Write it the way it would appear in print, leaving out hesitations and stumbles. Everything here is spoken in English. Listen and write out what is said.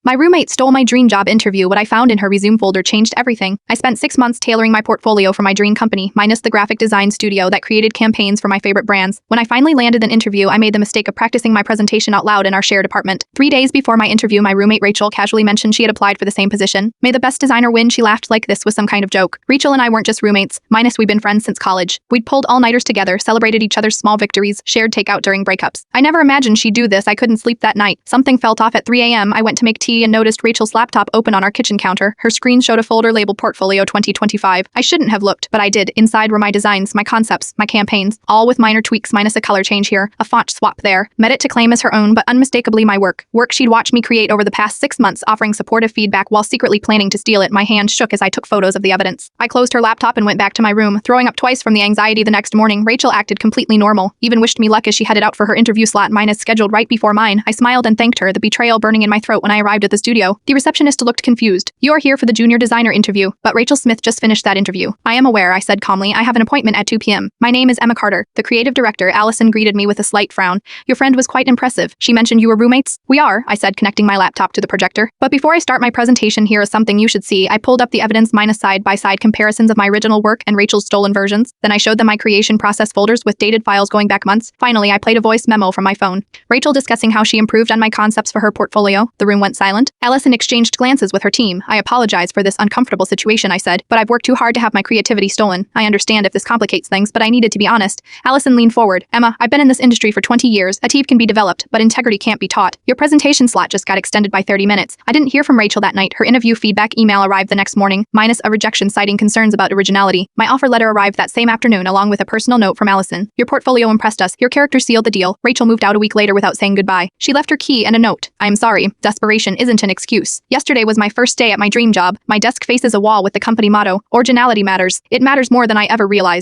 My roommate stole my dream job interview. What I found in her resume folder changed everything. I spent 6 months tailoring my portfolio for my dream company, minus the graphic design studio that created campaigns for my favorite brands. When I finally landed an interview, I made the mistake of practicing my presentation out loud in our shared apartment. 3 days before my interview, my roommate Rachel casually mentioned she had applied for the same position. May the best designer win, she laughed like this was some kind of joke. Rachel and I weren't just roommates, minus we'd been friends since college. We'd pulled all-nighters together, celebrated each other's small victories, shared takeout during breakups. I never imagined she'd do this. I couldn't sleep that night. Something felt off at 3 a.m. I went to make tea and noticed Rachel's laptop open on our kitchen counter. Her screen showed a folder labeled Portfolio 2025. I shouldn't have looked, but I did. Inside were my designs, my concepts, my campaigns, all with minor tweaks minus a color change here, a font swap there. Met it to claim as her own, but unmistakably my work. Work she'd watched me create over the past 6 months, offering supportive feedback while secretly planning to steal it. My hand shook as I took photos of the evidence. I closed her laptop and went back to my room, throwing up twice from the anxiety. The next morning, Rachel acted completely normal, even wished me luck as she headed out for her interview slot. Mine is scheduled right before mine. I smiled and thanked her, the betrayal burning in my throat when I arrived at the studio. The receptionist looked confused. "You're here for the junior designer interview, but Rachel Smith just finished that interview." "I am aware," I said calmly. "I have an appointment at 2 p.m. My name is Emma Carter." The creative director, Allison, greeted me with a slight frown. "Your friend was quite impressive. She mentioned you were roommates?" "We are," I said, connecting my laptop to the projector. "But before I start my presentation, here is something you should see." I pulled up the evidence minus side-by-side comparisons of my original work and Rachel's stolen versions. Then I showed them my creation process folders with dated files going back months. Finally, I played a voice memo from my phone. Rachel discussing how she improved on my concepts for her portfolio. The room went silent. Allison exchanged glances with her team. "I apologize for this uncomfortable situation," I said, "but I've worked too hard to have my creativity stolen. I understand if this complicates things, but I needed to be honest." Allison leaned forward. "Emma, I've been in this industry for 20 years. A team can be developed, but integrity can't be taught. Your presentation slot just got extended by 30 minutes. I didn't hear from Rachel that night. Her interview feedback email arrived the next morning, minus a rejection citing concerns about originality. My offer letter arrived that same afternoon along with a personal note from Allison. "Your portfolio impressed us. Your character sealed the deal." Rachel moved out a week later without saying goodbye. She left her key and a note. "I am sorry. Desperation isn't an excuse. Yesterday was my first day at my dream job. My desk faces a wall with the company motto, 'Originality matters.' It matters more than I ever realized."